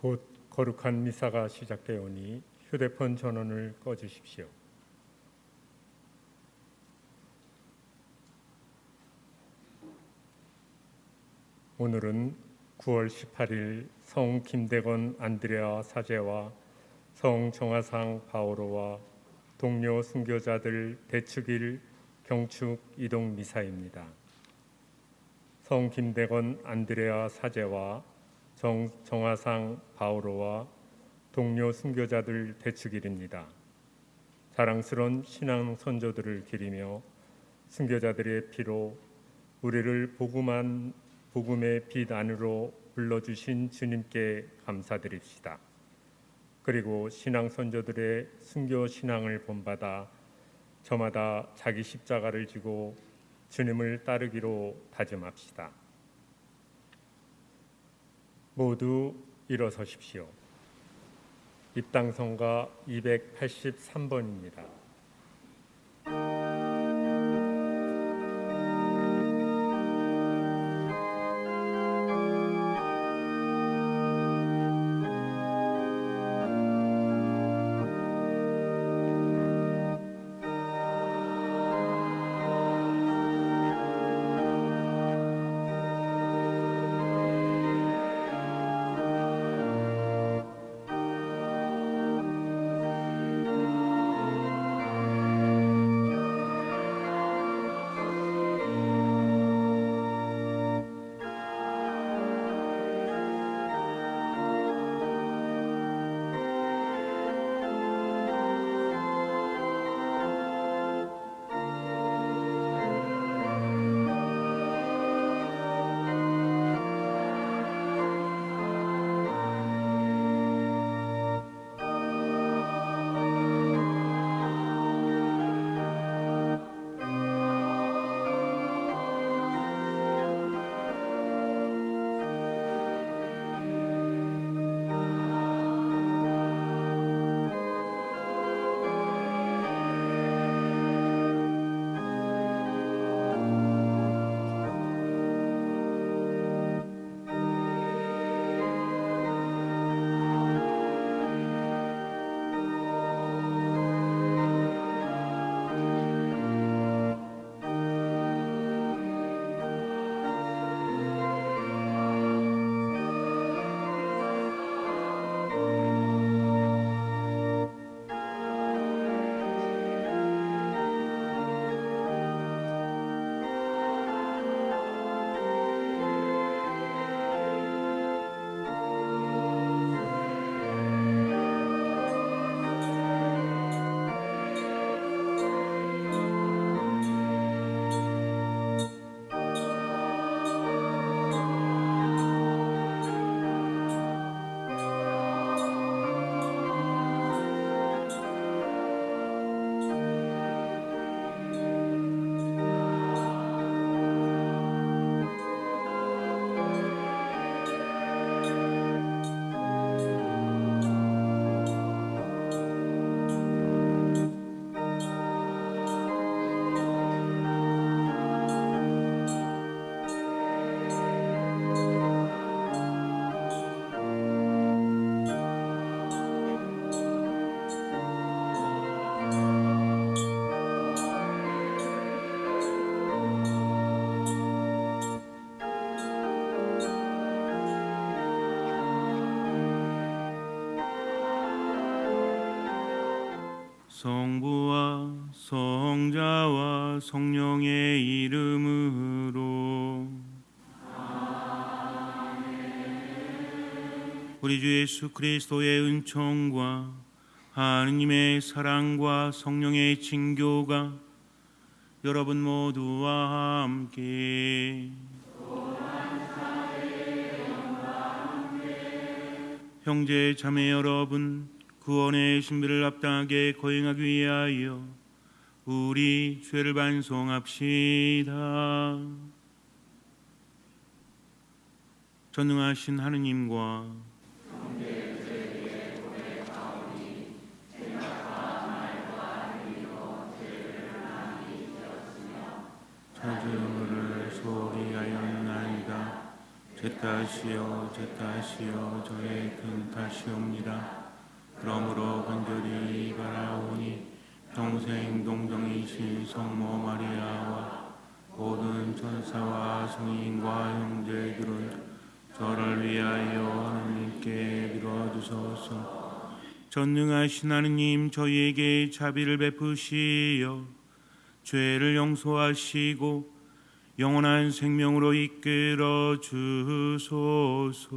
곧 거룩한 미사가 시작되오니 휴대폰 전원을 꺼주십시오. 오늘은 9월 18일 성 김대건 안드레아 사제와 성 정화상 바오로와 동료 순교자들 대축일 경축 이동 미사입니다. 성 김대건 안드레아 사제와 정화상 바오로와 동료 순교자들 대축일입니다. 자랑스러운 신앙 선조들을 기리며 순교자들의 피로 우리를 복음의 빛 안으로 불러주신 주님께 감사드립시다. 그리고 신앙 선조들의 순교 신앙을 본받아 저마다 자기 십자가를 지고 주님을 따르기로 다짐합시다. 모두 일어서십시오. 입당성가 283번입니다. 성부와 성자와 성령의 이름으로 아멘. 우리 주 예수 그리스도의 은총과 하느님의 사랑과 성령의 친교가 여러분 모두와 함께 형제 자매 여러분, 구원의 신비를 합당하게 거행하기 위하여 우리 죄를 반성합시다. 전능하신 하느님과 저주를 소리하였나이다. 탓이요 제 탓이요 저의 큰 탓이옵니다. 그러므로 간절히 바라오니 평생 동정이신 성모 마리아와 모든 천사와 성인과 형제들은 저를 위하여 하느님께 빌어주소서. 전능하신 하느님, 저희에게 자비를 베푸시어 죄를 용서하시고 영원한 생명으로 이끌어 주소서.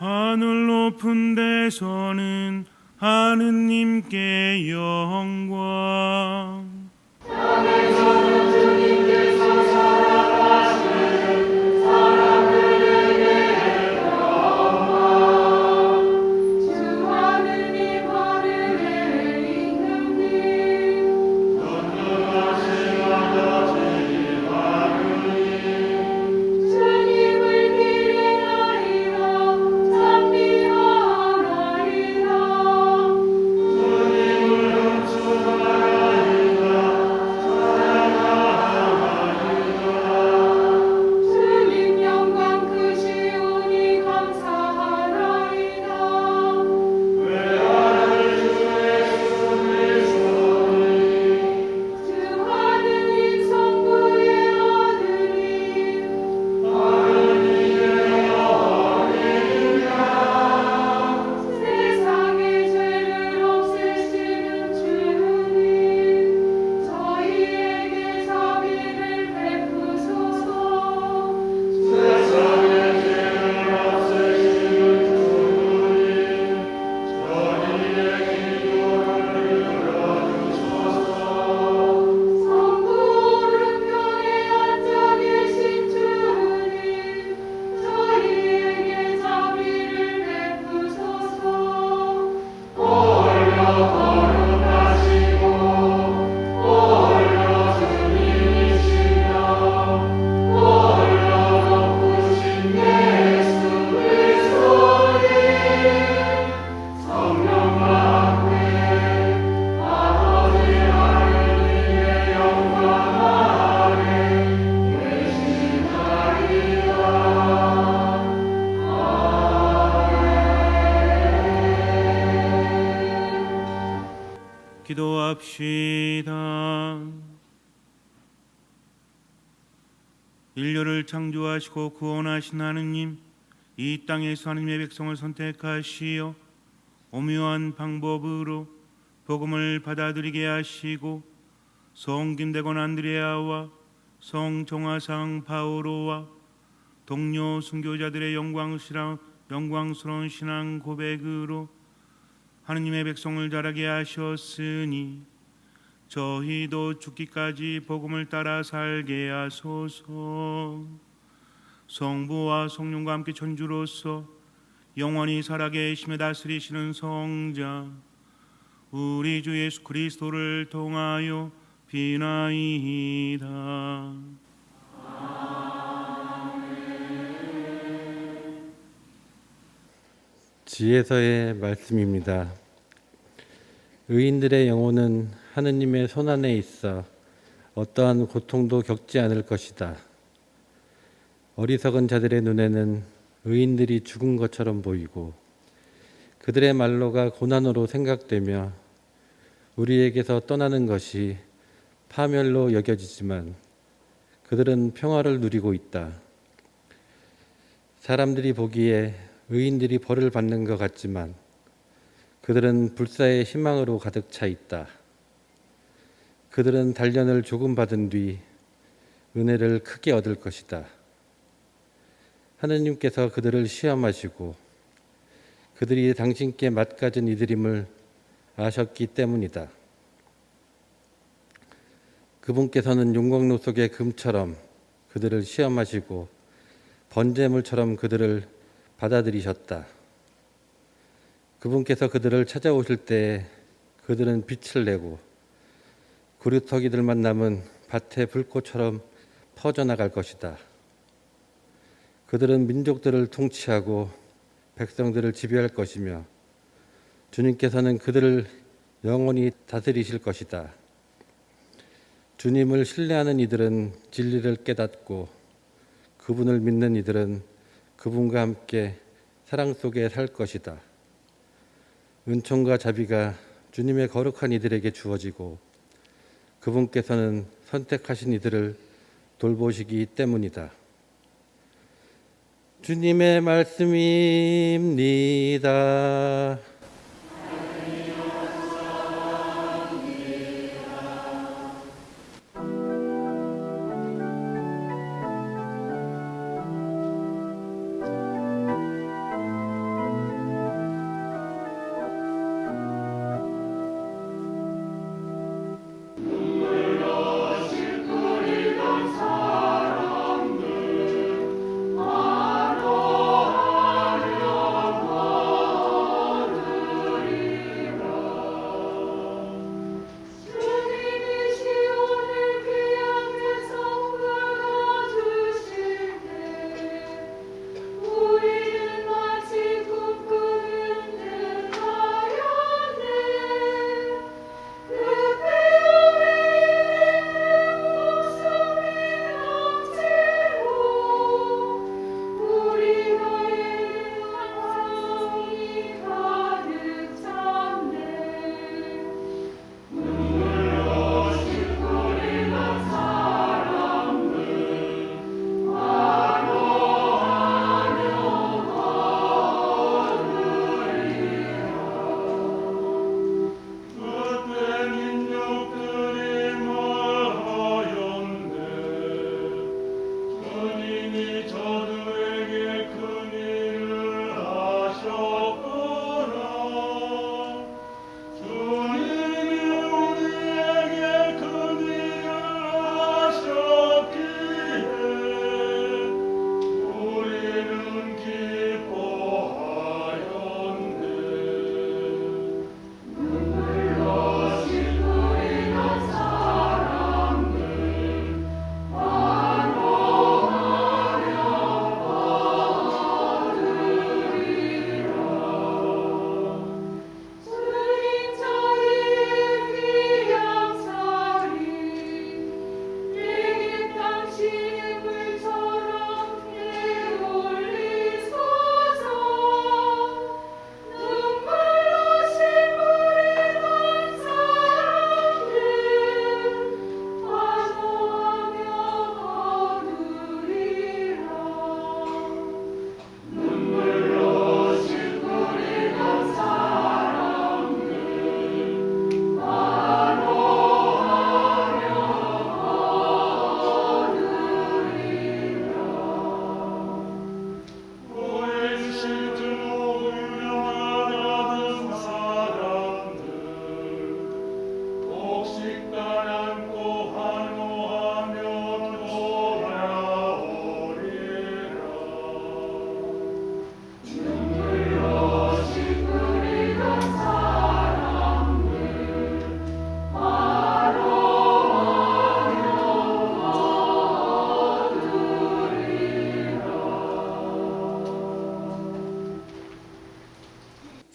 하늘 높은 데서는 하느님께 영광, 땅에서는 주님께서 사랑하시는 사람들에게 영광. 주 하느님 하늘에 있는 님, 전능하신 아버지 하느님, 주님을 기리나이다 찬미하나이다. 주님을 흠수하나이다 찬양하나이다. 주님 영광 크시오니 감사하나이다. 외아를 주의 숨으시오니 주 하느님 성부의 아들이 하느님의 어린 양 세상의 죄를 없애시는 주님 저희에게 자비를 베푸소서. 세상의 죄를 없애시는 주님 저희의 기도를 들어주소서. 성부 오른편에 앉아 계신 주님 저희에게 자비를 베푸소서. 홀로 거룩하시고 홀로 주님이시며 홀로 높으신 예수 그리스도님 성령과 함께 아버지 하느님의 영광 아래 계시나이다. 기도합시다. 인류를 창조하시고 구원하신 하느님, 이 땅에서 하느님의 백성을 선택하시어 오묘한 방법으로 복음을 받아들이게 하시고 성김대건 안드레아와 성정화상 바오로와 동료 순교자들의 영광스러운 신앙 고백으로 하느님의 백성을 자라게 하셨으니 저희도 죽기까지 복음을 따라 살게 하소서. 성부와 성령과 함께 천주로서 영원히 살아계시며 다스리시는 성자 우리 주 예수 그리스도를 통하여 비나이다. 지혜서의 말씀입니다. 의인들의 영혼은 하느님의 손안에 있어 어떠한 고통도 겪지 않을 것이다. 어리석은 자들의 눈에는 의인들이 죽은 것처럼 보이고 그들의 말로가 고난으로 생각되며 우리에게서 떠나는 것이 파멸로 여겨지지만 그들은 평화를 누리고 있다. 사람들이 보기에 의인들이 벌을 받는 것 같지만 그들은 불사의 희망으로 가득 차 있다. 그들은 단련을 조금 받은 뒤 은혜를 크게 얻을 것이다. 하느님께서 그들을 시험하시고 그들이 당신께 맡가진 이들임을 아셨기 때문이다. 그분께서는 용광로 속의 금처럼 그들을 시험하시고 번제물처럼 그들을 받아들이셨다. 그분께서 그들을 찾아오실 때 그들은 빛을 내고 구루터기들만 남은 밭의 불꽃처럼 퍼져나갈 것이다. 그들은 민족들을 통치하고 백성들을 지배할 것이며 주님께서는 그들을 영원히 다스리실 것이다. 주님을 신뢰하는 이들은 진리를 깨닫고 그분을 믿는 이들은 그분과 함께 사랑 속에 살 것이다. 은총과 자비가 주님의 거룩한 이들에게 주어지고 그분께서는 선택하신 이들을 돌보시기 때문이다. 주님의 말씀입니다.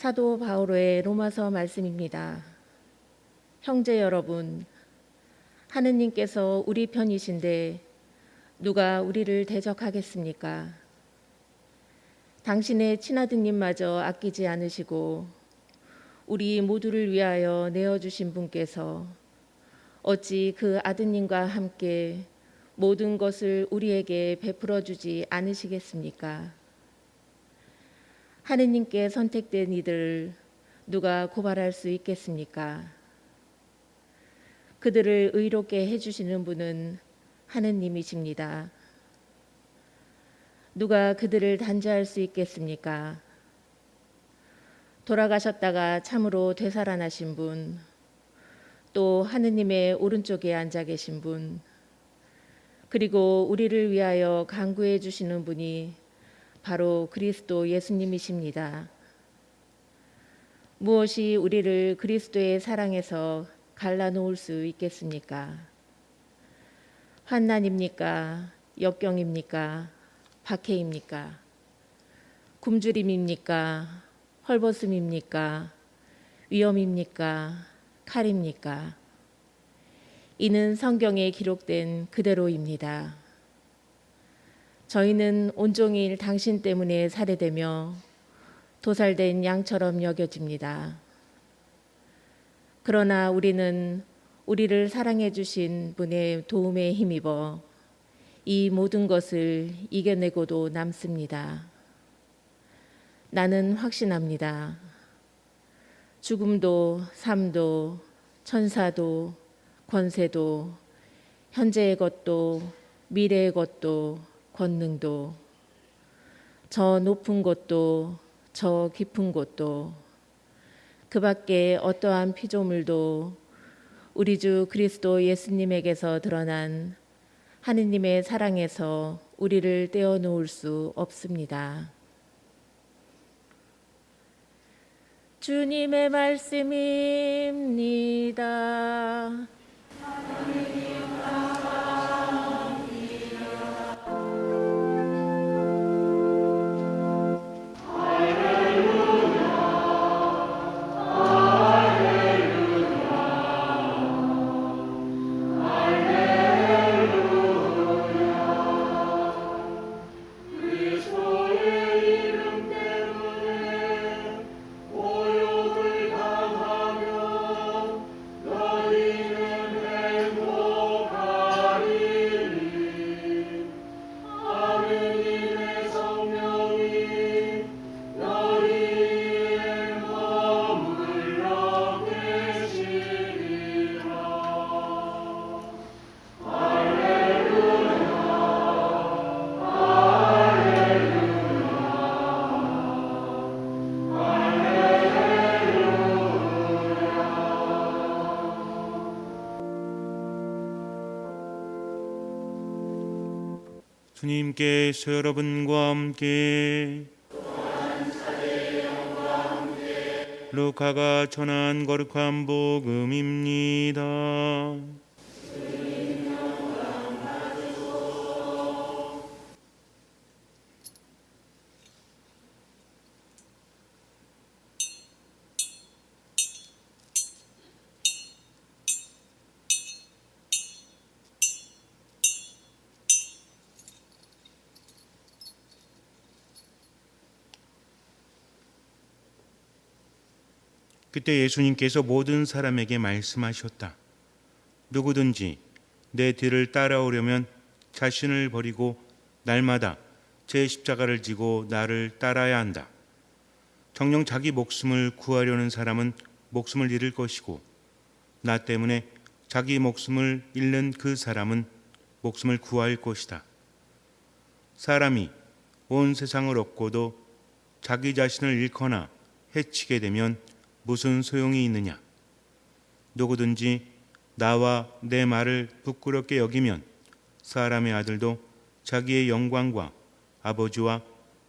사도 바오로의 로마서 말씀입니다. 형제 여러분, 하느님께서 우리 편이신데 누가 우리를 대적하겠습니까? 당신의 친아드님마저 아끼지 않으시고 우리 모두를 위하여 내어주신 분께서 어찌 그 아드님과 함께 모든 것을 우리에게 베풀어 주지 않으시겠습니까? 하느님께 선택된 이들 누가 고발할 수 있겠습니까? 그들을 의롭게 해주시는 분은 하느님이십니다. 누가 그들을 단죄할 수 있겠습니까? 돌아가셨다가 참으로 되살아나신 분, 또 하느님의 오른쪽에 앉아 계신 분, 그리고 우리를 위하여 간구해 주시는 분이 바로 그리스도 예수님이십니다. 무엇이 우리를 그리스도의 사랑에서 갈라놓을 수 있겠습니까? 환난입니까? 역경입니까? 박해입니까? 굶주림입니까? 헐벗음입니까? 위험입니까? 칼입니까? 이는 성경에 기록된 그대로입니다. 저희는 온종일 당신 때문에 살해되며 도살된 양처럼 여겨집니다. 그러나 우리는 우리를 사랑해 주신 분의 도움에 힘입어 이 모든 것을 이겨내고도 남습니다. 나는 확신합니다. 죽음도 삶도 천사도 권세도 현재의 것도 미래의 것도 권능도 저 높은 곳도 저 깊은 곳도 그 밖에 어떠한 피조물도 우리 주 그리스도 예수님에게서 드러난 하느님의 사랑에서 우리를 떼어놓을 수 없습니다. 주님의 말씀입니다. 주님께서 여러분과 함께 루카가 전한 거룩한 복음입니다. 그때 예수님께서 모든 사람에게 말씀하셨다. 누구든지 내 뒤를 따라오려면 자신을 버리고 날마다 제 십자가를 지고 나를 따라야 한다. 정녕 자기 목숨을 구하려는 사람은 목숨을 잃을 것이고 나 때문에 자기 목숨을 잃는 그 사람은 목숨을 구할 것이다. 사람이 온 세상을 얻고도 자기 자신을 잃거나 해치게 되면 무슨 소용이 있느냐? 누구든지 나와 내 말을 부끄럽게 여기면 사람의 아들도 자기의 영광과 아버지와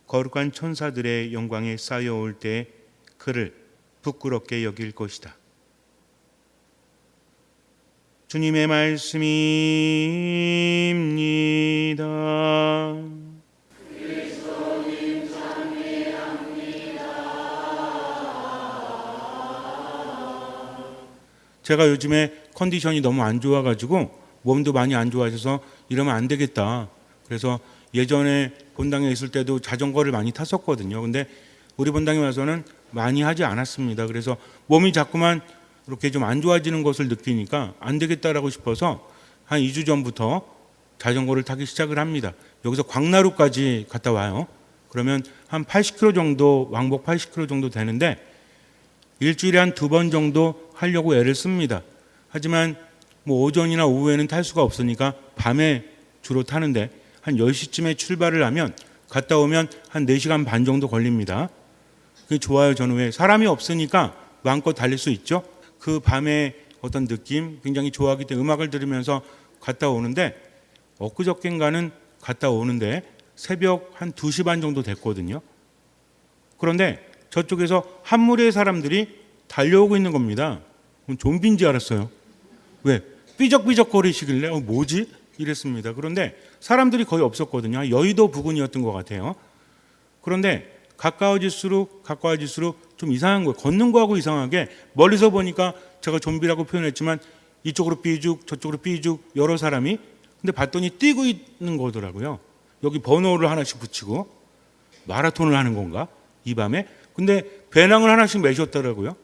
거룩한 천사들의 영광에 쌓여올 때에 그를 부끄럽게 여길 것이다. 주님의 말씀입니다. 제가 요즘에 컨디션이 너무 안 좋아가지고 몸도 많이 안 좋아져서 이러면 안 되겠다. 그래서 예전에 본당에 있을 때도 자전거를 많이 탔었거든요. 근데 우리 본당에 와서는 많이 하지 않았습니다. 그래서 몸이 자꾸만 이렇게 좀 안 좋아지는 것을 느끼니까 안 되겠다라고 싶어서 한 2주 전부터 자전거를 타기 시작을 합니다. 여기서 광나루까지 갔다 와요. 그러면 한 80km 정도, 왕복 80km 정도 되는데 일주일에 한 2번 정도 하려고 애를 씁니다. 하지만 뭐 오전이나 오후에는 탈 수가 없으니까 밤에 주로 타는데 한 10시쯤에 출발을 하면 갔다 오면 한 4시간 반 정도 걸립니다. 그게 좋아요. 저는 왜 사람이 없으니까 마음껏 달릴 수 있죠. 그 밤의 어떤 느낌 굉장히 좋아하기 때문에 음악을 들으면서 갔다 오는데 엊그저께인가는 갔다 오는데 새벽 한 2시 반 정도 됐거든요. 그런데 저쪽에서 한 무리의 사람들이 달려오고 있는 겁니다. 좀비인지 알았어요. 왜? 삐적삐적거리시길래 뭐지? 이랬습니다. 그런데 사람들이 거의 없었거든요. 여의도 부근이었던 것 같아요. 그런데 가까워질수록 좀 이상한 거예요. 걷는 거하고 이상하게 멀리서 보니까 제가 좀비라고 표현했지만 이쪽으로 삐죽 저쪽으로 삐죽 여러 사람이 근데 봤더니 뛰고 있는 거더라고요. 여기 번호를 하나씩 붙이고 마라톤을 하는 건가? 이 밤에? 근데 배낭을 하나씩 메셨더라고요.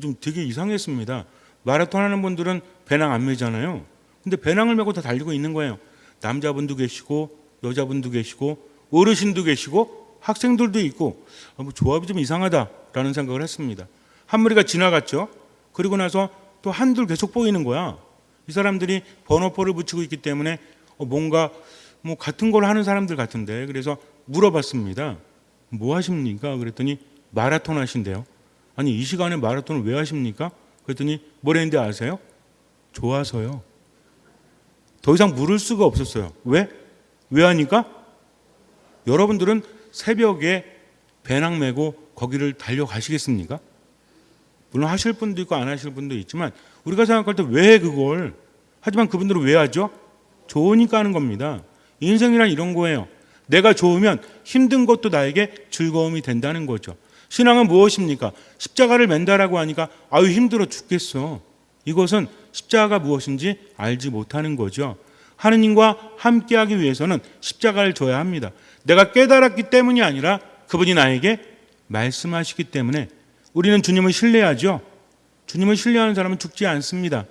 좀 되게 이상했습니다. 마라톤 하는 분들은 배낭 안 메잖아요. 근데 배낭을 메고 다 달리고 있는 거예요. 남자분도 계시고 여자분도 계시고 어르신도 계시고 학생들도 있고 뭐 조합이 좀 이상하다라는 생각을 했습니다. 한 무리가 지나갔죠. 그리고 나서 또 한둘 계속 보이는 거야. 이 사람들이 번호표를 붙이고 있기 때문에 뭔가 뭐 같은 걸 하는 사람들 같은데 그래서 물어봤습니다. 뭐 하십니까? 그랬더니 마라톤 하신대요. 아니 이 시간에 마라톤을 왜 하십니까? 그랬더니 뭐랬는데 아세요? 좋아서요. 더 이상 물을 수가 없었어요. 왜? 왜 하니까? 여러분들은 새벽에 배낭 메고 거기를 달려가시겠습니까? 물론 하실 분도 있고 안 하실 분도 있지만 우리가 생각할 때 왜 그걸 하지만 그분들은 왜 하죠? 좋으니까 하는 겁니다. 인생이란 이런 거예요. 내가 좋으면 힘든 것도 나에게 즐거움이 된다는 거죠. 신앙은 무엇입니까? 십자가를 맨다라고 하니까 아유 힘들어 죽겠어. 이것은 십자가가 무엇인지 알지 못하는 거죠. 하느님과 함께하기 위해서는 십자가를 져야 합니다. 내가 깨달았기 때문이 아니라 그분이 나에게 말씀하시기 때문에 우리는 주님을 신뢰하죠. 주님을 신뢰하는 사람은 죽지 않습니다.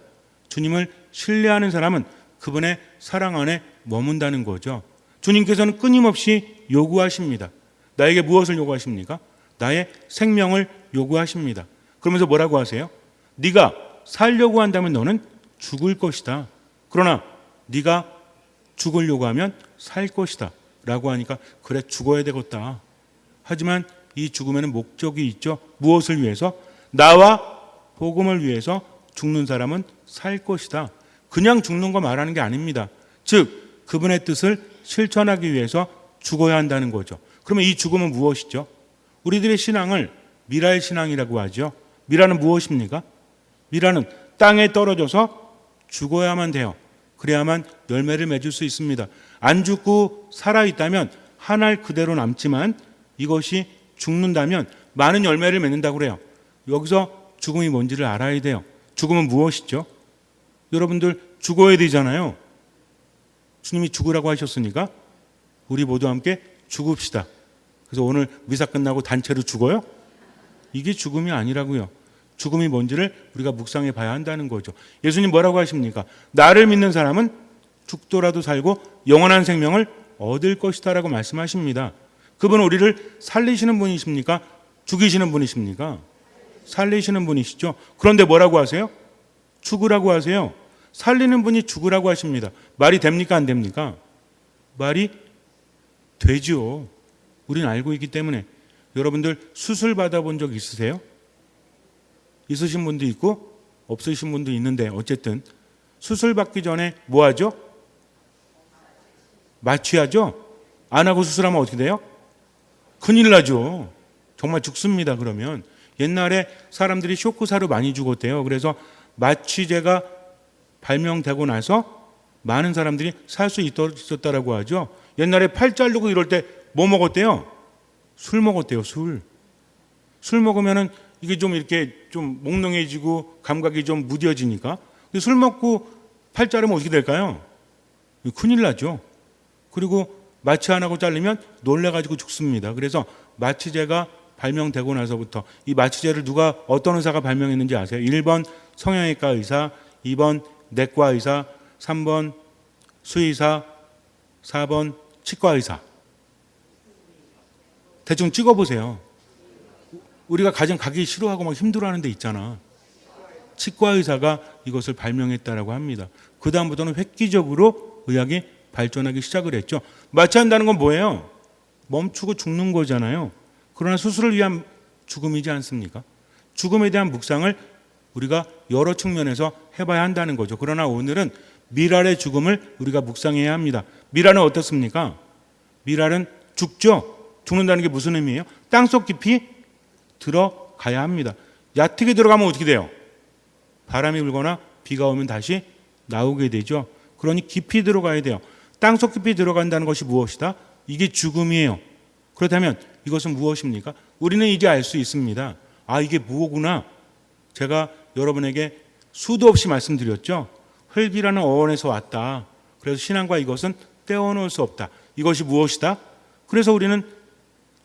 주님을 신뢰하는 사람은 그분의 사랑 안에 머문다는 거죠. 주님께서는 끊임없이 요구하십니다. 나에게 무엇을 요구하십니까? 나의 생명을 요구하십니다. 그러면서 뭐라고 하세요? 네가 살려고 한다면 너는 죽을 것이다. 그러나 네가 죽으려고 하면 살 것이다. 라고 하니까 그래 죽어야 되겠다. 하지만 이 죽음에는 목적이 있죠. 무엇을 위해서? 나와 복음을 위해서 죽는 사람은 살 것이다. 그냥 죽는 거 말하는 게 아닙니다. 즉 그분의 뜻을 실천하기 위해서 죽어야 한다는 거죠. 그러면 이 죽음은 무엇이죠? 우리들의 신앙을 미랄 신앙이라고 하죠. 미랄은 무엇입니까? 미랄은 땅에 떨어져서 죽어야만 돼요. 그래야만 열매를 맺을 수 있습니다. 안 죽고 살아있다면 한 알 그대로 남지만 이것이 죽는다면 많은 열매를 맺는다고 그래요. 여기서 죽음이 뭔지를 알아야 돼요. 죽음은 무엇이죠? 여러분들 죽어야 되잖아요. 주님이 죽으라고 하셨으니까 우리 모두 함께 죽읍시다. 그래서 오늘 미사 끝나고 단체로 죽어요? 이게 죽음이 아니라고요. 죽음이 뭔지를 우리가 묵상해 봐야 한다는 거죠. 예수님 뭐라고 하십니까? 나를 믿는 사람은 죽더라도 살고 영원한 생명을 얻을 것이다 라고 말씀하십니다. 그분은 우리를 살리시는 분이십니까? 죽이시는 분이십니까? 살리시는 분이시죠. 그런데 뭐라고 하세요? 죽으라고 하세요. 살리는 분이 죽으라고 하십니다. 말이 됩니까? 안 됩니까? 말이 되죠. 우리는 알고 있기 때문에. 여러분들 수술 받아본 적 있으세요? 있으신 분도 있고 없으신 분도 있는데 어쨌든 수술 받기 전에 뭐 하죠? 마취하죠? 안 하고 수술하면 어떻게 돼요? 큰일 나죠. 정말 죽습니다. 그러면 옛날에 사람들이 쇼크사로 많이 죽었대요. 그래서 마취제가 발명되고 나서 많은 사람들이 살 수 있었다라고 하죠. 옛날에 팔 자르고 이럴 때 뭐 먹었대요? 술 먹었대요. 술 먹으면은 이게 좀 이렇게 좀 몽롱해지고 감각이 좀 무뎌지니까. 근데 술 먹고 팔 자르면 어떻게 될까요? 큰일 나죠. 그리고 마취 안 하고 자르면 놀래가지고 죽습니다. 그래서 마취제가 발명되고 나서부터 이 마취제를 누가 어떤 의사가 발명했는지 아세요? 1번 성형외과 의사, 2번 내과 의사, 3번 수의사, 4번 치과 의사. 대충 찍어보세요. 우리가 가장 가기 싫어하고 막 힘들어하는 데 있잖아. 치과 의사가 이것을 발명했다라고 합니다. 그 다음부터는 획기적으로 의학이 발전하기 시작을 했죠. 마취한다는 건 뭐예요? 멈추고 죽는 거잖아요. 그러나 수술을 위한 죽음이지 않습니까? 죽음에 대한 묵상을 우리가 여러 측면에서 해봐야 한다는 거죠. 그러나 오늘은 미랄의 죽음을 우리가 묵상해야 합니다. 미랄은 어떻습니까? 미랄은 죽죠. 죽는다는 게 무슨 의미예요? 땅속 깊이 들어가야 합니다. 얕게 들어가면 어떻게 돼요? 바람이 불거나 비가 오면 다시 나오게 되죠. 그러니 깊이 들어가야 돼요. 땅속 깊이 들어간다는 것이 무엇이다? 이게 죽음이에요. 그렇다면 이것은 무엇입니까? 우리는 이제 알 수 있습니다. 아, 이게 무엇구나. 제가 여러분에게 수도 없이 말씀드렸죠. 흙이라는 어원에서 왔다. 그래서 신앙과 이것은 떼어놓을 수 없다. 이것이 무엇이다? 그래서 우리는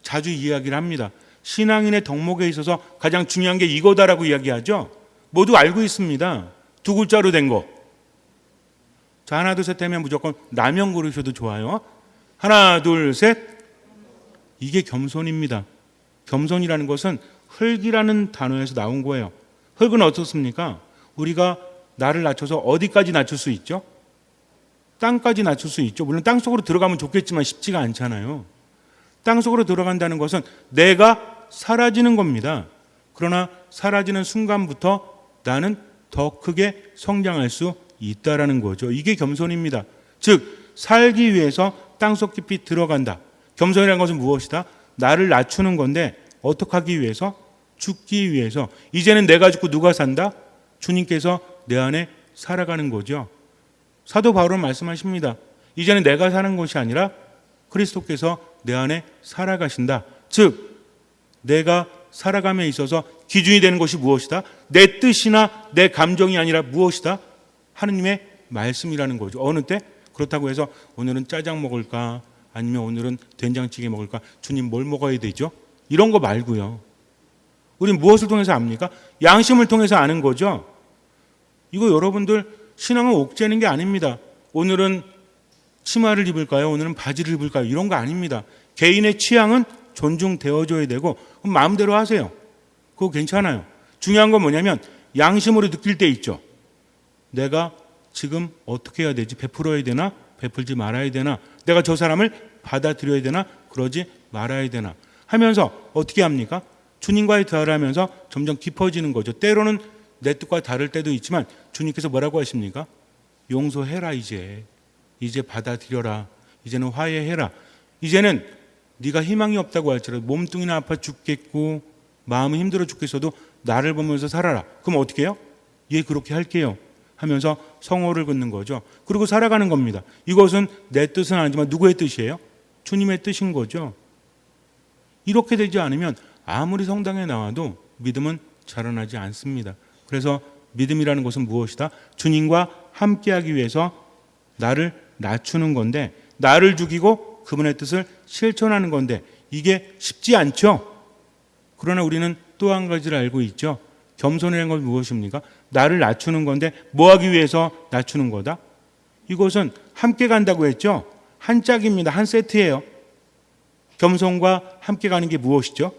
자주 이야기를 합니다. 신앙인의 덕목에 있어서 가장 중요한 게 이거다라고 이야기하죠. 모두 알고 있습니다. 두 글자로 된 거. 자, 하나 둘 셋 하면 무조건 라면 고르셔도 좋아요. 하나 둘 셋. 이게 겸손입니다. 겸손이라는 것은 흙이라는 단어에서 나온 거예요. 흙은 어떻습니까? 우리가 나를 낮춰서 어디까지 낮출 수 있죠? 땅까지 낮출 수 있죠. 물론 땅속으로 들어가면 좋겠지만 쉽지가 않잖아요. 땅속으로 들어간다는 것은 내가 사라지는 겁니다. 그러나 사라지는 순간부터 나는 더 크게 성장할 수 있다라는 거죠. 이게 겸손입니다. 즉 살기 위해서 땅속 깊이 들어간다. 겸손이라는 것은 무엇이다? 나를 낮추는 건데 어떻게 하기 위해서? 죽기 위해서. 이제는 내가 죽고 누가 산다? 주님께서 내 안에 살아가는 거죠. 사도 바울은 말씀하십니다. 이제는 내가 사는 것이 아니라 그리스도께서 내 안에 살아가신다. 즉 내가 살아감에 있어서 기준이 되는 것이 무엇이다? 내 뜻이나 내 감정이 아니라 무엇이다? 하느님의 말씀이라는 거죠. 어느 때? 그렇다고 해서 오늘은 짜장 먹을까? 아니면 오늘은 된장찌개 먹을까? 주님 뭘 먹어야 되죠? 이런 거 말고요. 우리는 무엇을 통해서 압니까? 양심을 통해서 아는 거죠. 이거 여러분들 신앙은 옥죄는 게 아닙니다. 오늘은 치마를 입을까요? 오늘은 바지를 입을까요? 이런 거 아닙니다. 개인의 취향은 존중되어줘야 되고 마음대로 하세요. 그거 괜찮아요. 중요한 건 뭐냐면 양심으로 느낄 때 있죠. 내가 지금 어떻게 해야 되지? 베풀어야 되나? 베풀지 말아야 되나? 내가 저 사람을 받아들여야 되나? 그러지 말아야 되나? 하면서 어떻게 합니까? 주님과의 대화를 하면서 점점 깊어지는 거죠. 때로는 내 뜻과 다를 때도 있지만 주님께서 뭐라고 하십니까? 용서해라 이제 받아들여라. 이제는 화해해라. 이제는 네가 희망이 없다고 할지라도 몸뚱이나 아파 죽겠고 마음이 힘들어 죽겠어도 나를 보면서 살아라. 그럼 어떻게 해요? 예, 그렇게 할게요. 하면서 성호를 긋는 거죠. 그리고 살아가는 겁니다. 이것은 내 뜻은 아니지만 누구의 뜻이에요? 주님의 뜻인 거죠. 이렇게 되지 않으면 아무리 성당에 나와도 믿음은 자라나지 않습니다. 그래서 믿음이라는 것은 무엇이다? 주님과 함께하기 위해서 나를 낮추는 건데 나를 죽이고 그분의 뜻을 실천하는 건데 이게 쉽지 않죠. 그러나 우리는 또 한 가지를 알고 있죠. 겸손이라는 건 무엇입니까? 나를 낮추는 건데 뭐 하기 위해서 낮추는 거다? 이것은 함께 간다고 했죠. 한 짝입니다. 한 세트예요. 겸손과 함께 가는 게 무엇이죠?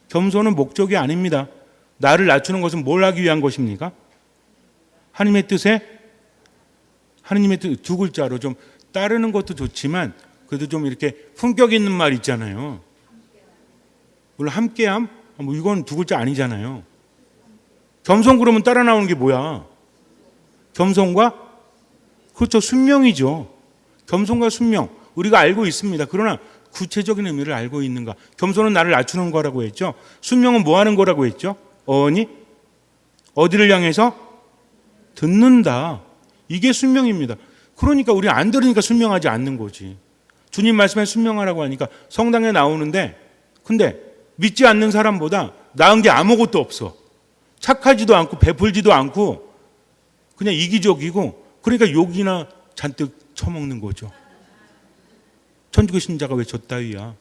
겸손은 목적이 아닙니다. 나를 낮추는 것은 뭘 하기 위한 것입니까? 하나님의 뜻에 하나님의 뜻 두 글자로 좀 따르는 것도 좋지만 그래도 좀 이렇게 품격 있는 말 있잖아요. 물론 함께함? 뭐 이건 두 글자 아니잖아요. 겸손 그러면 따라 나오는 게 뭐야? 겸손과 그렇죠. 순명이죠. 겸손과 순명 우리가 알고 있습니다. 그러나 구체적인 의미를 알고 있는가? 겸손은 나를 낮추는 거라고 했죠. 순명은 뭐 하는 거라고 했죠? 어언이 어디를 향해서 듣는다. 이게 순명입니다. 그러니까 우리 안 들으니까 순명하지 않는 거지. 주님 말씀에 순명하라고 하니까 성당에 나오는데 근데 믿지 않는 사람보다 나은 게 아무것도 없어. 착하지도 않고 베풀지도 않고 그냥 이기적이고 그러니까 욕이나 잔뜩 처먹는 거죠. 천주교 신자가 왜 저 따위야.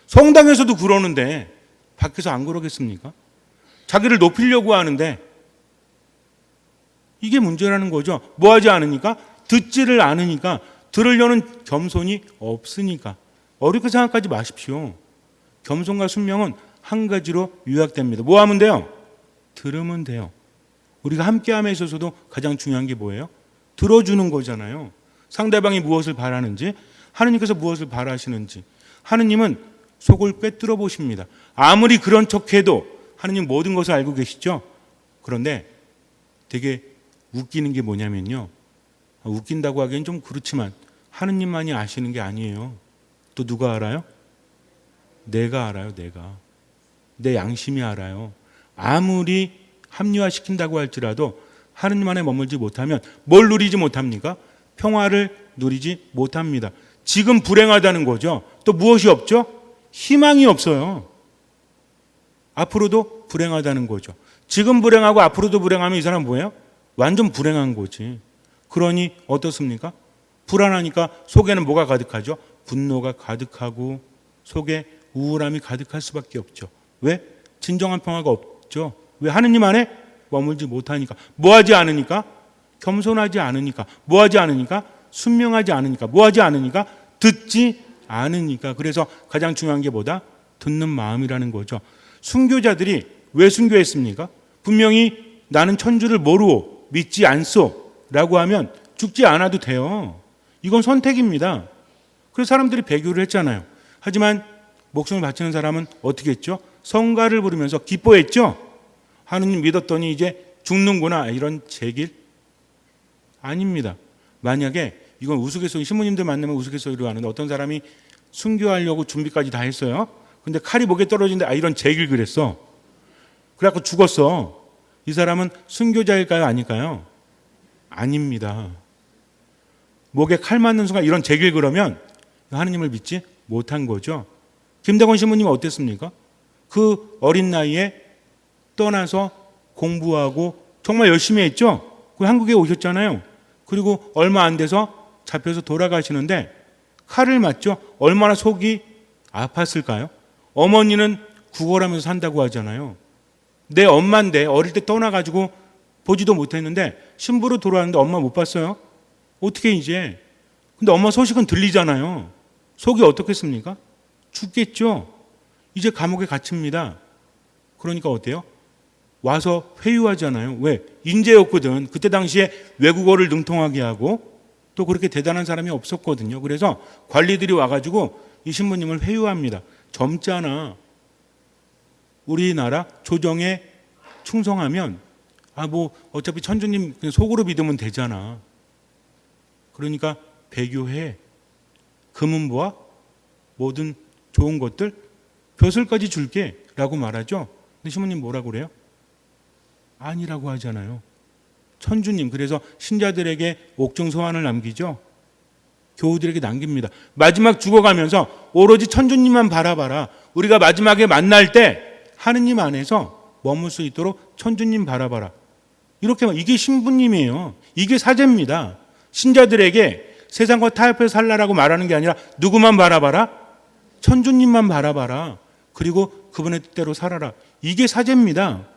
성당에서도 그러는데 밖에서 안 그러겠습니까? 자기를 높이려고 하는데 이게 문제라는 거죠. 뭐 하지 않으니까? 듣지를 않으니까 들으려는 겸손이 없으니까. 어렵게 생각하지 마십시오. 겸손과 순명은 한 가지로 요약됩니다. 뭐 하면 돼요? 들으면 돼요. 우리가 함께함에 있어서도 가장 중요한 게 뭐예요? 들어주는 거잖아요. 상대방이 무엇을 바라는지, 하느님께서 무엇을 바라시는지. 하느님은 속을 꿰뚫어 보십니다. 아무리 그런 척해도 하느님 모든 것을 알고 계시죠? 그런데 되게 웃기는 게 뭐냐면요. 웃긴다고 하기엔 좀 그렇지만 하느님만이 아시는 게 아니에요. 또 누가 알아요? 내가 알아요. 내가. 내 양심이 알아요. 아무리 합리화시킨다고 할지라도 하느님 안에 머물지 못하면 뭘 누리지 못합니까? 평화를 누리지 못합니다. 지금 불행하다는 거죠. 또 무엇이 없죠? 희망이 없어요. 앞으로도 불행하다는 거죠. 지금 불행하고 앞으로도 불행하면 이 사람 뭐예요? 완전 불행한 거지. 그러니 어떻습니까? 불안하니까 속에는 뭐가 가득하죠? 분노가 가득하고 속에 우울함이 가득할 수밖에 없죠. 왜? 진정한 평화가 없죠. 왜? 하느님 안에 머물지 못하니까. 뭐하지 않으니까? 겸손하지 않으니까. 뭐하지 않으니까? 순명하지 않으니까. 뭐하지 않으니까? 듣지 않으니까. 그래서 가장 중요한 게 뭐다? 듣는 마음이라는 거죠. 순교자들이 왜 순교했습니까? 분명히 나는 천주를 모르고 믿지 않소 라고 하면 죽지 않아도 돼요. 이건 선택입니다. 그래서 사람들이 배교를 했잖아요. 하지만 목숨을 바치는 사람은 어떻게 했죠? 성가를 부르면서 기뻐했죠? 하느님 믿었더니 이제 죽는구나. 이런 제길? 아닙니다. 만약에 이건 우스갯소리, 신부님들 만나면 우스갯소리로 하는데 어떤 사람이 순교하려고 준비까지 다 했어요. 근데 칼이 목에 떨어지는데 이런 제길 그랬어. 그래갖고 죽었어. 이 사람은 순교자일까요? 아닐까요? 아닙니다. 목에 칼 맞는 순간 이런 제길 그러면 하느님을 믿지 못한 거죠. 김대건 신부님은 어땠습니까? 그 어린 나이에 떠나서 공부하고 정말 열심히 했죠. 그 한국에 오셨잖아요. 그리고 얼마 안 돼서 잡혀서 돌아가시는데 칼을 맞죠. 얼마나 속이 아팠을까요? 어머니는 구걸하면서 산다고 하잖아요. 내 엄마인데 어릴 때 떠나가지고 보지도 못했는데 신부로 돌아왔는데 엄마 못 봤어요? 어떻게 이제? 근데 엄마 소식은 들리잖아요. 속이 어떻겠습니까? 죽겠죠. 이제 감옥에 갇힙니다. 그러니까 어때요? 와서 회유하잖아요. 왜? 인재였거든. 그때 당시에 외국어를 능통하게 하고 또 그렇게 대단한 사람이 없었거든요. 그래서 관리들이 와가지고 이 신부님을 회유합니다. 젊잖아. 우리나라 조정에 충성하면 어차피 천주님 그냥 속으로 믿으면 되잖아. 그러니까 배교해. 금은보화 모든 좋은 것들 벼슬까지 줄게 라고 말하죠. 근데 신부님 뭐라고 그래요? 아니라고 하잖아요. 천주님, 그래서 신자들에게 옥중 소환을 남기죠. 교우들에게 남깁니다. 마지막 죽어가면서 오로지 천주님만 바라봐라. 우리가 마지막에 만날 때 하느님 안에서 머물 수 있도록 천주님 바라봐라. 이렇게 이게 신부님이에요. 이게 사제입니다. 신자들에게 세상과 타협해서 살라라고 말하는 게 아니라 누구만 바라봐라? 천주님만 바라봐라. 그리고 그분의 뜻대로 살아라. 이게 사제입니다.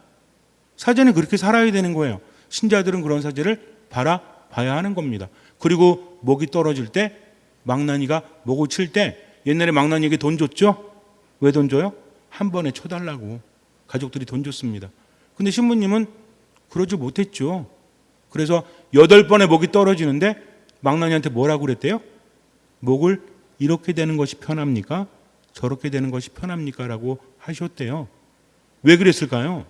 사제는 그렇게 살아야 되는 거예요. 신자들은 그런 사제를 바라봐야 하는 겁니다. 그리고 목이 떨어질 때, 망나니가 목을 칠 때, 옛날에 망나니에게 돈 줬죠? 왜 돈 줘요? 한 번에 쳐달라고 가족들이 돈 줬습니다. 근데 신부님은 그러지 못했죠. 그래서 8번의 목이 떨어지는데 망나니한테 뭐라고 그랬대요? 목을 이렇게 되는 것이 편합니까? 저렇게 되는 것이 편합니까? 라고 하셨대요. 왜 그랬을까요?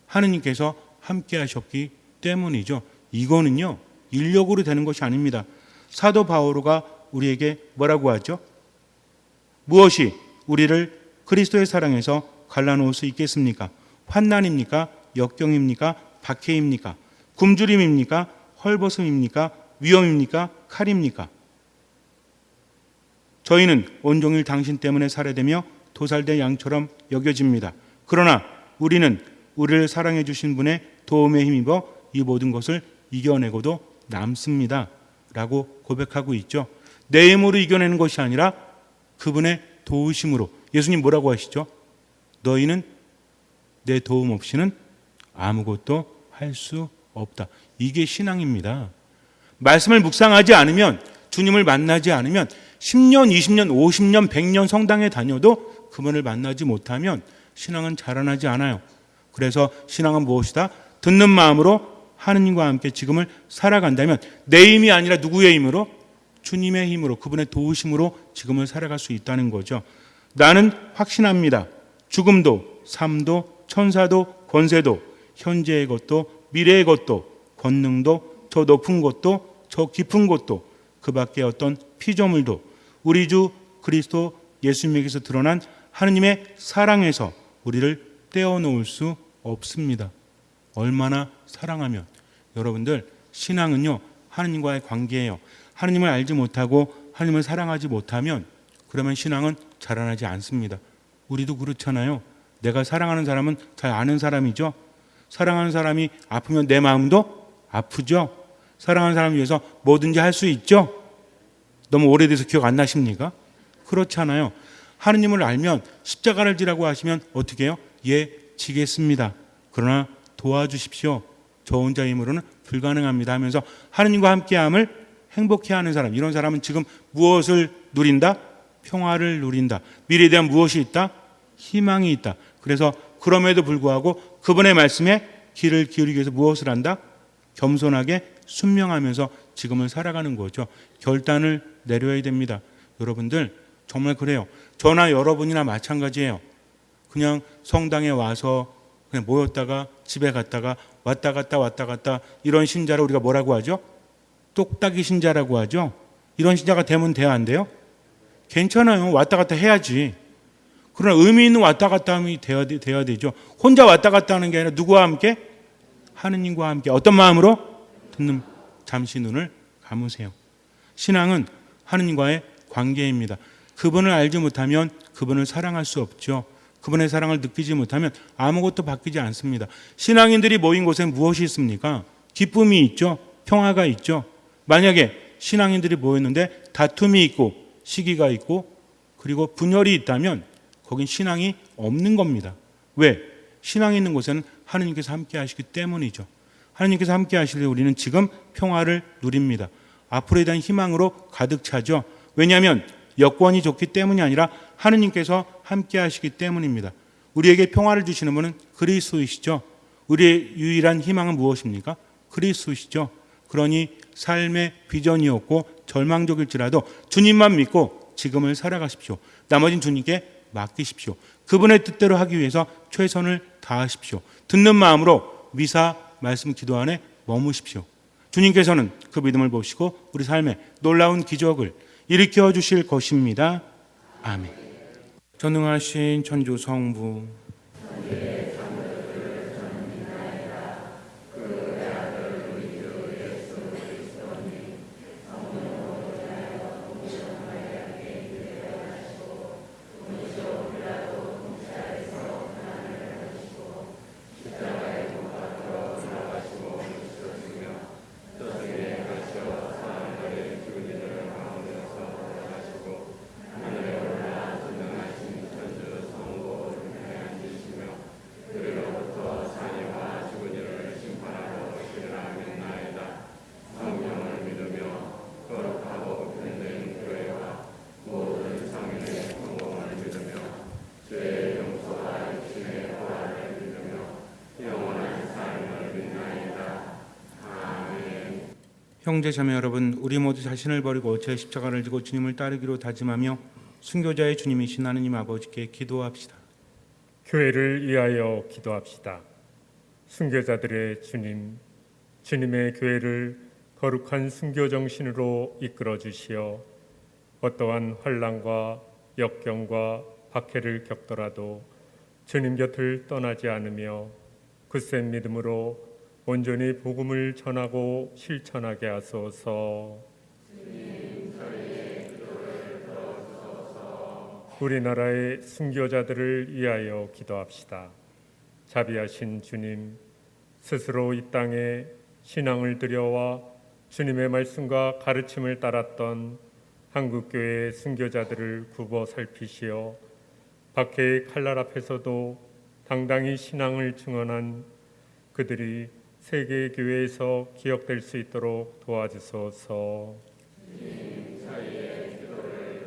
하느님께서 함께 하셨기 때문이죠. 이거는요, 인력으로 되는 것이 아닙니다. 사도 바오로가 우리에게 뭐라고 하죠? 무엇이 우리를 그리스도의 사랑에서 갈라놓을 수 있겠습니까? 환난입니까? 역경입니까? 박해입니까? 굶주림입니까? 헐벗음입니까? 위험입니까? 칼입니까? 저희는 온종일 당신 때문에 살해되며 도살된 양처럼 여겨집니다. 그러나 우리는 우리를 사랑해 주신 분의 도움에 힘입어 이 모든 것을 이겨내고도 남습니다. 라고 고백하고 있죠. 내 힘으로 이겨내는 것이 아니라 그분의 도우심으로. 예수님 뭐라고 하시죠? 너희는 내 도움 없이는 아무것도 할 수 없다. 이게 신앙입니다. 말씀을 묵상하지 않으면, 주님을 만나지 않으면 10년, 20년, 50년, 100년 성당에 다녀도 그분을 만나지 못하면 신앙은 자라나지 않아요. 그래서 신앙은 무엇이다? 듣는 마음으로 하느님과 함께 지금을 살아간다면 내 힘이 아니라 누구의 힘으로? 주님의 힘으로, 그분의 도우심으로 지금을 살아갈 수 있다는 거죠. 나는 확신합니다. 죽음도, 삶도, 천사도, 권세도, 현재의 것도, 미래의 것도, 권능도, 저 높은 곳도, 저 깊은 곳도, 그 밖에 어떤 피조물도 우리 주 그리스도 예수님에게서 드러난 하느님의 사랑에서 우리를 떼어놓을 수 없습니다. 얼마나 사랑하면. 여러분들, 신앙은요, 하느님과의 관계예요. 하느님을 알지 못하고 하느님을 사랑하지 못하면 그러면 신앙은 자라나지 않습니다. 우리도 그렇잖아요. 내가 사랑하는 사람은 잘 아는 사람이죠. 사랑하는 사람이 아프면 내 마음도 아프죠. 사랑하는 사람을 위해서 뭐든지 할 수 있죠. 너무 오래돼서 기억 안 나십니까? 그렇잖아요. 하느님을 알면 십자가를 지라고 하시면 어떻게 해요? 예, 지겠습니다. 그러나 도와주십시오. 저 혼자의 힘으로는 불가능합니다 하면서 하느님과 함께함을 행복해하는 사람, 이런 사람은 지금 무엇을 누린다? 평화를 누린다. 미래에 대한 무엇이 있다? 희망이 있다. 그래서 그럼에도 불구하고 그분의 말씀에 귀를 기울이기 위해서 무엇을 한다? 겸손하게 순명하면서 지금을 살아가는 거죠. 결단을 내려야 됩니다. 여러분들 정말 그래요. 저나 여러분이나 마찬가지예요. 그냥 성당에 와서 그냥 모였다가 집에 갔다가 왔다 갔다 이런 신자를 우리가 뭐라고 하죠? 똑딱이 신자라고 하죠. 이런 신자가 되면 돼야 안 돼요? 괜찮아요. 왔다 갔다 해야지. 그러나 의미 있는 왔다 갔다 함이 돼야 되죠. 혼자 왔다 갔다 하는 게 아니라 누구와 함께? 하느님과 함께. 어떤 마음으로? 듣는. 잠시 눈을 감으세요. 신앙은 하느님과의 관계입니다. 그분을 알지 못하면 그분을 사랑할 수 없죠. 그분의 사랑을 느끼지 못하면 아무것도 바뀌지 않습니다. 신앙인들이 모인 곳에 무엇이 있습니까? 기쁨이 있죠. 평화가 있죠. 만약에 신앙인들이 모였는데 다툼이 있고 시기가 있고 그리고 분열이 있다면 거긴 신앙이 없는 겁니다. 왜? 신앙이 있는 곳에는 하느님께서 함께 하시기 때문이죠. 하느님께서 함께 하실 때 우리는 지금 평화를 누립니다. 앞으로에 대한 희망으로 가득 차죠. 왜냐하면 여건이 좋기 때문이 아니라 하느님께서 함께 하시기 때문입니다. 우리에게 평화를 주시는 분은 그리스도이시죠. 우리의 유일한 희망은 무엇입니까? 그리스도시죠. 그러니 삶의 비전이 없고 절망적일지라도 주님만 믿고 지금을 살아가십시오. 나머지는 주님께 맡기십시오. 그분의 뜻대로 하기 위해서 최선을 다하십시오. 듣는 마음으로 미사 말씀 기도 안에 머무십시오. 주님께서는 그 믿음을 보시고 우리 삶에 놀라운 기적을 일으켜 주실 것입니다. 아멘. 전능하신 천주 성부, 형제 자매 여러분, 우리 모두 자신을 버리고 제 십자가를 지고 주님을 따르기로 다짐하며 순교자의 주님이신 하느님 아버지께 기도합시다. 교회를 위하여 기도합시다. 순교자들의 주님, 주님의 교회를 거룩한 순교 정신으로 이끌어 주시어 어떠한 환난과 역경과 박해를 겪더라도 주님 곁을 떠나지 않으며 굳센 믿음으로 온전히 복음을 전하고 실천하게 하소서. 우리나라의 순교자들을 위하여 기도합시다. 자비하신 주님, 스스로 이 땅에 신앙을 들여와 주님의 말씀과 가르침을 따랐던 한국교회의 순교자들을 굽어 살피시어 박해의 칼날 앞에서도 당당히 신앙을 증언한 그들이 세계교회에서 기억될 수 있도록 도와주소서. 주님, 저희의 기도를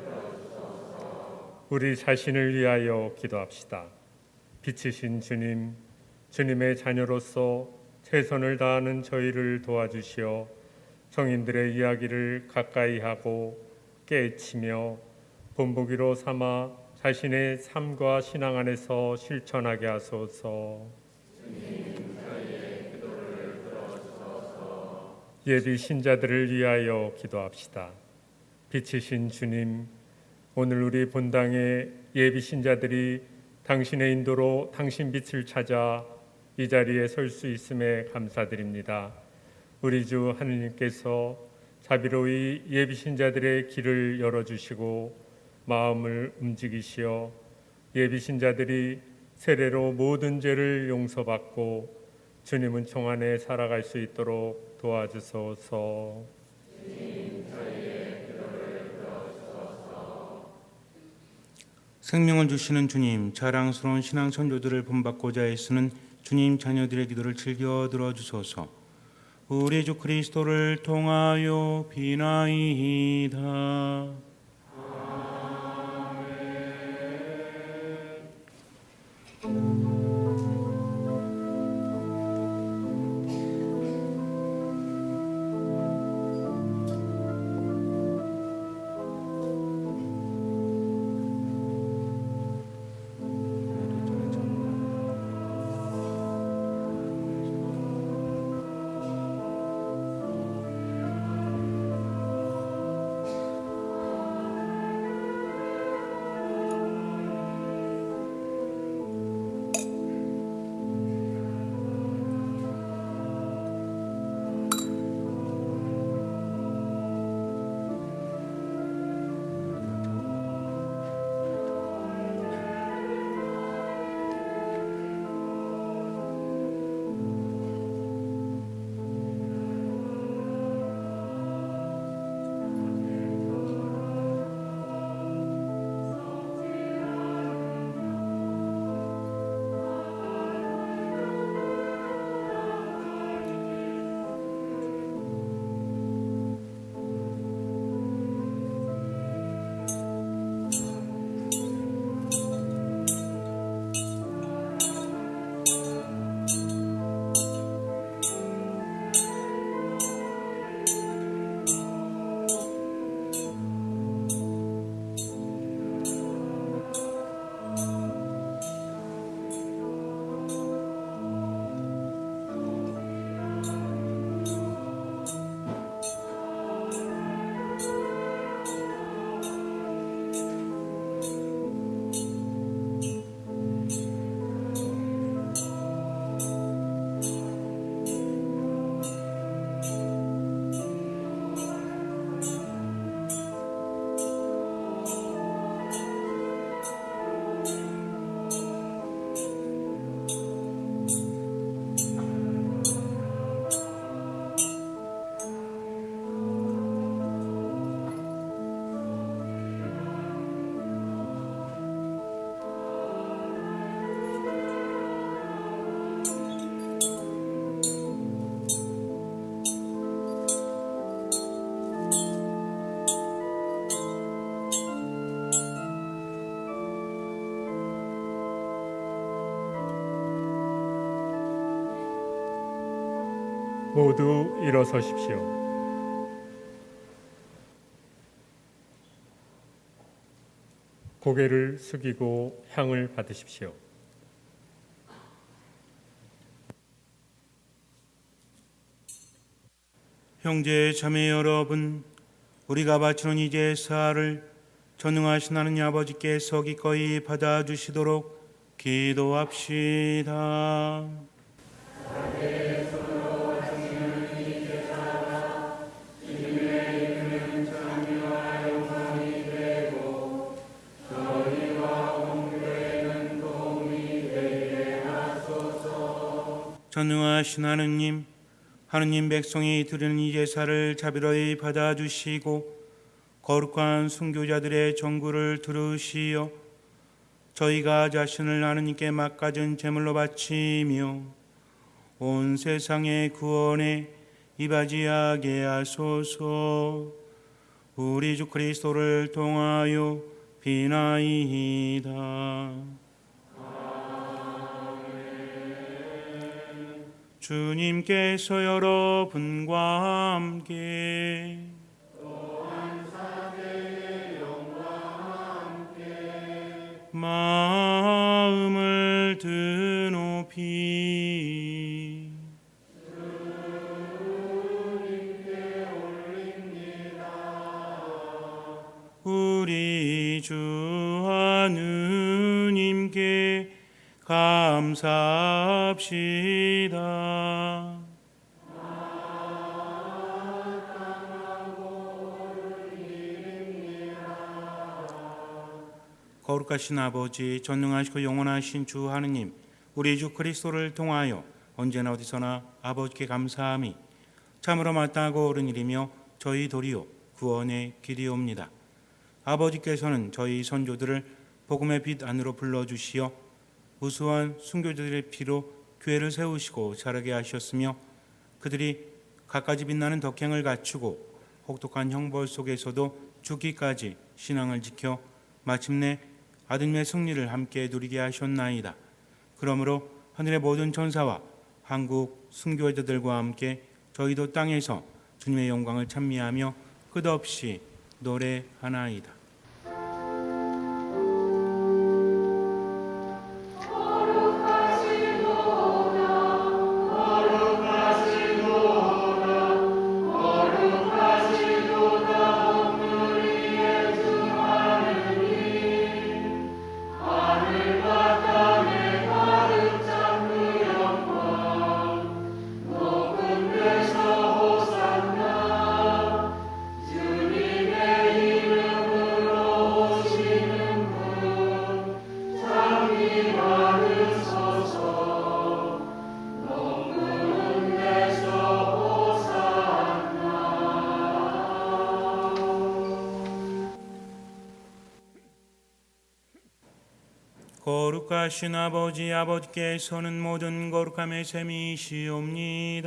우리 자신을 위하여 기도합시다. 빛이신 주님, 주님의 자녀로서 최선을 다하는 저희를 도와주시어 성인들의 이야기를 가까이 하고 깨치며 본보기로 삼아 자신의 삶과 신앙 안에서 실천하게 하소서. 예비 신자들을 위하여 기도합시다. 빛이신 주님, 오늘 우리 본당의 예비 신자들이 당신의 인도로 당신 빛을 찾아 이 자리에 설 수 있음에 감사드립니다. 우리 주 하느님께서 자비로이 예비 신자들의 길을 열어주시고 마음을 움직이시어 예비 신자들이 세례로 모든 죄를 용서받고 주님 은총 안에 살아갈 수 있도록 도와주소서. 생명을 주시는 주님, 자랑스러운 신앙 선조들을 본받고자 애쓰는 주님 자녀들의 기도를 즐겨 들어주소서. 우리 주 그리스도를 통하여 비나이다. 모두 일어서십시오. 고개를 숙이고 향을 받으십시오. 형제 자매 여러분, 우리가 바치는 이 제사를 전능하신 하나님 아버지께서 기꺼이 받아주시도록 기도합시다. 전능하신 하느님 백성이 드리는 이 제사를 자비로이 받아주시고 거룩한 순교자들의 전구를 들으시어 저희가 자신을 하느님께 맡가진 제물로 바치며 온 세상의 구원에 이바지하게 하소서. 우리 주 그리스도를 통하여 비나이다. 주님께서 여러분과 함께 마음을 드높이 우리 주 하느님께 감사합시다. 거룩하신 아버지, 전능하시고 영원하신 주 하느님, 우리 주 그리스도를 통하여 언제나 어디서나 아버지께 감사함이 참으로 마땅하고 옳은 일이며 저희 도리요 구원의 길이옵니다. 아버지께서는 저희 선조들을 복음의 빛 안으로 불러주시어 무수한 순교자들의 피로 교회를 세우시고 자라게 하셨으며 그들이 갖가지 빛나는 덕행을 갖추고 혹독한 형벌 속에서도 죽기까지 신앙을 지켜 마침내 아드님의 승리를 함께 누리게 하셨나이다. 그러므로 하늘의 모든 천사와 한국 순교자들과 함께 저희도 땅에서 주님의 영광을 찬미하며 끝없이 노래하나이다. 거룩하신 아버지께서는 모든 거룩함의 셈이시옵니다.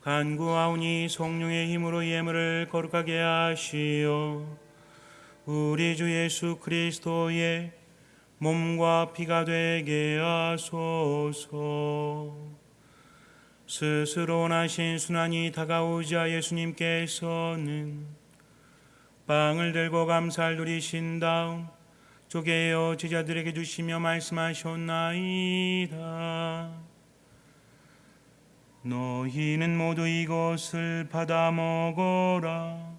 간구하오니 성령의 힘으로 예물을 거룩하게 하시어 우리 주 예수 그리스도의 몸과 피가 되게 하소서. 스스로 원하신 순환이 다가오자 예수님께서는 빵을 들고 감사를 누리신 다음 쪼개어 제자들에게 주시며 말씀하셨나이다. 너희는 모두 이것을 받아 먹어라.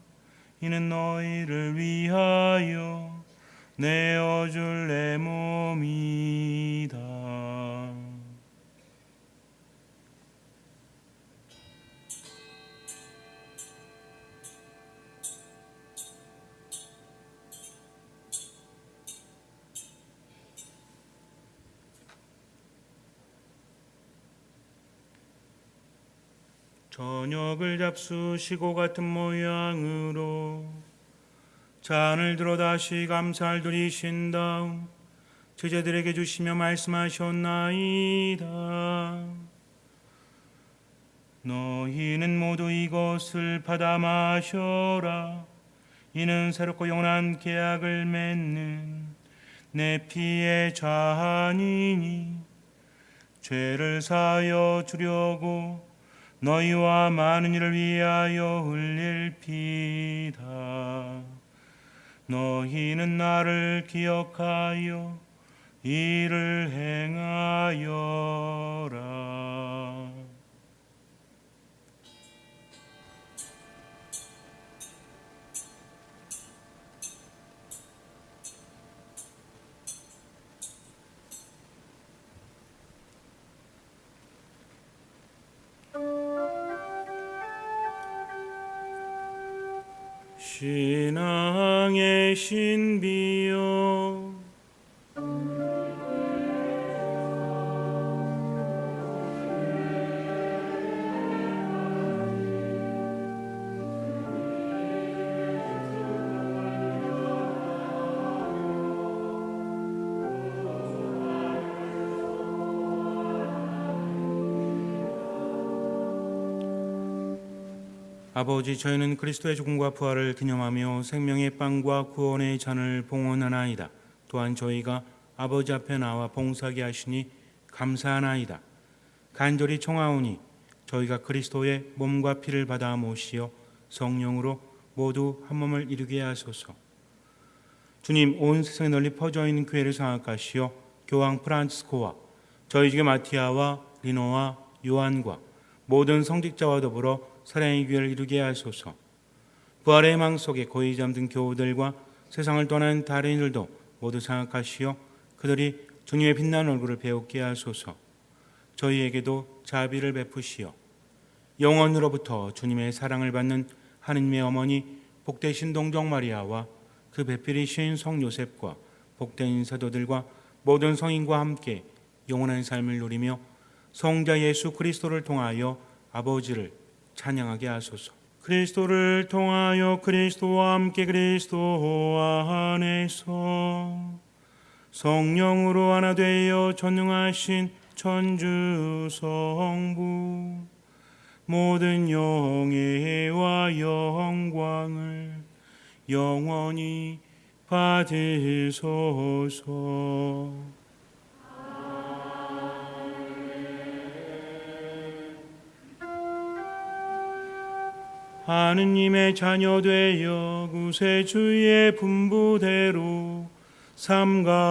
이는 너희를 위하여 내어줄 내 몸이다. 저녁을 잡수시고 같은 모양으로 잔을 들어 다시 감사를 드리신 다음 제자들에게 주시며 말씀하셨나이다. 너희는 모두 이것을 받아 마셔라. 이는 새롭고 영원한 계약을 맺는 내 피의 잔이니 죄를 사하여 주려고 너희와 많은 이를 위하여 흘릴 피다. 너희는 나를 기억하여 이를 행하여라. 신앙의 신비여 아버지, 저희는 그리스도의 죽음과 부활을 기념하며 생명의 빵과 구원의 잔을 봉헌하나이다. 또한 저희가 아버지 앞에 나와 봉사하게 하시니 감사하나이다. 간절히 청하오니 저희가 그리스도의 몸과 피를 받아 모시어 성령으로 모두 한 몸을 이루게 하소서. 주님, 온 세상에 널리 퍼져 있는 교회를 장악하시어 교황 프란치스코와 저희 중에 마티아와 리노와 요한과 모든 성직자와 더불어 사랑의 교회를 이루게 하소서. 부활의 희망 속에 고이 잠든 교우들과 세상을 떠난 다른 이들도 모두 장악하시어 그들이 주님의 빛나는 얼굴을 배우게 하소서. 저희에게도 자비를 베푸시어 영원으로부터 주님의 사랑을 받는 하느님의 어머니 복되신 동정 마리아와 그 배필이신 성 요셉과 복된 사도들과 모든 성인과 함께 영원한 삶을 누리며 성자 예수 그리스도를 통하여 아버지를 찬양하게 하소서. 그리스도를 통하여 그리스도와 함께 그리스도 안에서 성령으로 하나 되어 전능하신 천주 성부 모든 영예와 영광을 영원히 받으소서. 하느님의 자녀 되어 구세주의 분부대로 삼가하래오니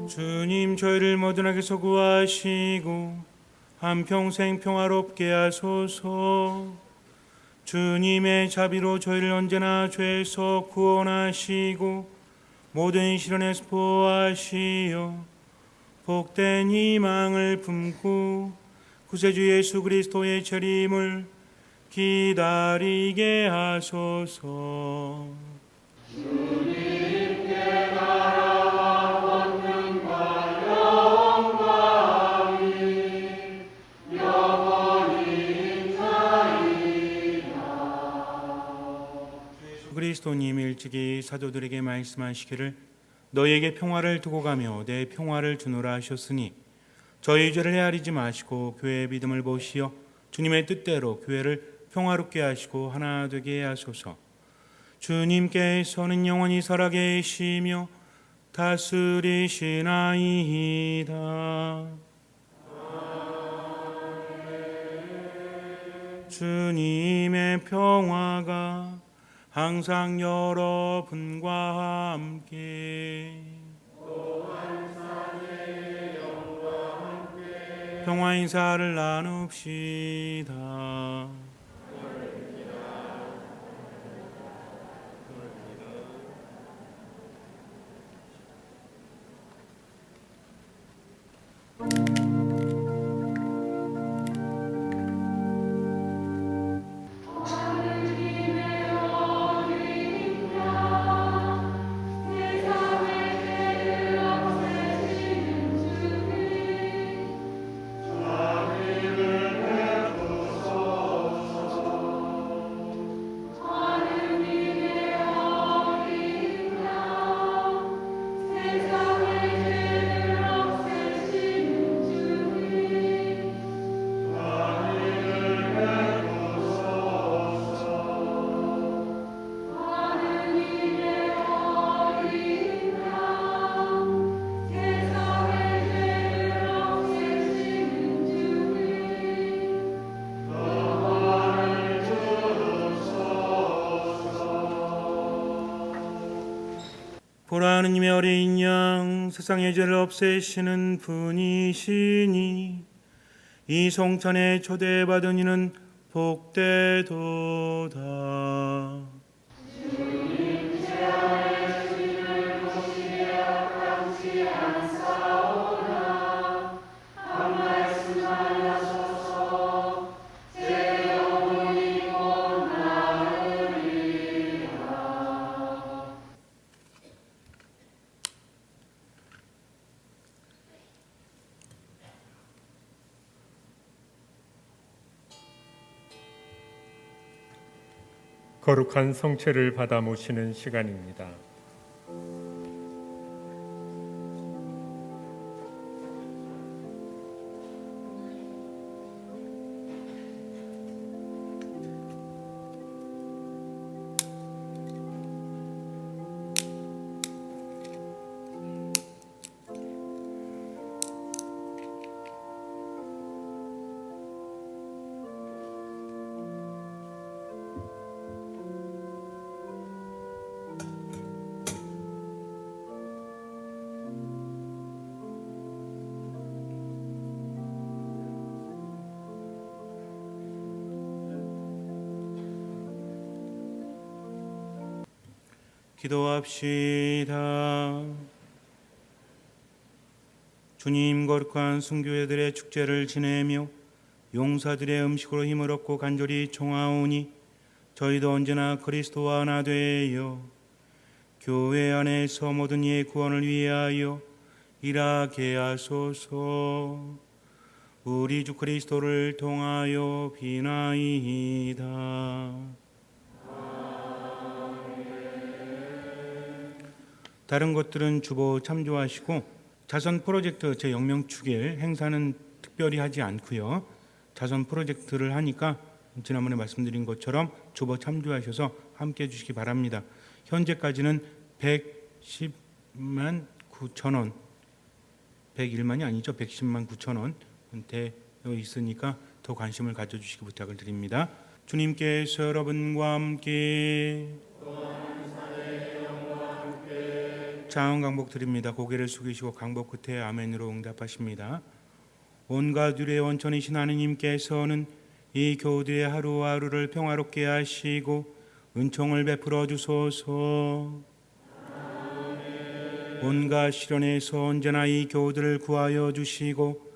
주님, 저희를 모든 악에서 구하시고 한평생 평화롭게 하소서. 주님의 자비로 저희를 언제나 죄에서 구원하시고 모든 시련에서 보호하시어 복된 희망을 품고 구세주 예수 그리스도의 재림을 기다리게 하소서. 주님께 나라와 권능과 영광이 영원히 있나이다. 그리스도님 일찍이 사도들에게 말씀하시기를 너희에게 평화를 두고 가며 내 평화를 주노라 하셨으니 저희 죄를 헤아리지 마시고 교회의 믿음을 보시어 주님의 뜻대로 교회를 평화롭게 하시고 하나 되게 하소서. 주님께서는 영원히 살아계시며 다스리시나이다. 주님의 평화가 항상 여러분과 함께 평화 인사를 나눕시다. 보라, 하느님의 어린 양, 세상의 죄를 없애시는 분이시니 이 성찬에 초대받은 이는 복되도다. 거룩한 성체를 받아 모시는 시간입니다. 기도합시다. 주님, 거룩한 순교회들의 축제를 지내며 용사들의 음식으로 힘을 얻고 간절히 청하오니 저희도 언제나 그리스도와 하나 되어 교회 안에서 모든 이의 구원을 위하여 일하게 하소서. 우리 주 그리스도를 통하여 비나이다. 다른 것들은 주보 참조하시고 자선 프로젝트 제 영명축일 행사는 특별히 하지 않고요. 자선 프로젝트를 하니까 지난번에 말씀드린 것처럼 주보 참조하셔서 함께 해주시기 바랍니다. 현재까지는 110만 9천 원, 101만이 아니죠. 110만 9천 원 되어 있으니까 더 관심을 가져주시기 부탁을 드립니다. 주님께서 여러분과 함께 자원 강복 드립니다. 고개를 숙이시고 강복 끝에 아멘으로 응답하십니다. 온갖 유래의 원천이신 하느님께서는 이 교우들의 하루하루를 평화롭게 하시고 은총을 베풀어 주소서. 온갖 시련에서 언제나 이 교우들을 구하여 주시고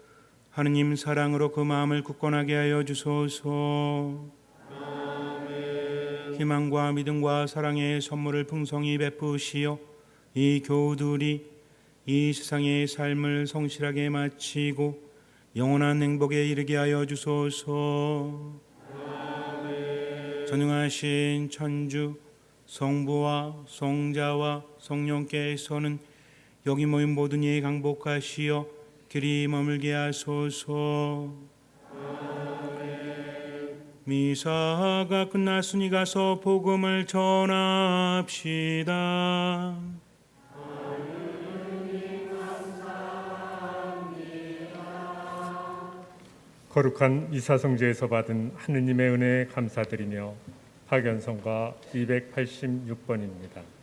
하느님 사랑으로 그 마음을 굳건하게 하여 주소서. 희망과 믿음과 사랑의 선물을 풍성히 베푸시어 이 교우들이 이 세상의 삶을 성실하게 마치고 영원한 행복에 이르게 하여 주소서. 전능하신 천주 성부와 성자와 성령께서는 여기 모인 모든 이에 강복하시어 길이 머물게 하소서. 미사가 끝났으니 가서 복음을 전합시다. 거룩한 이사성제에서 받은 하느님의 은혜에 감사드리며 파견성가 286번입니다.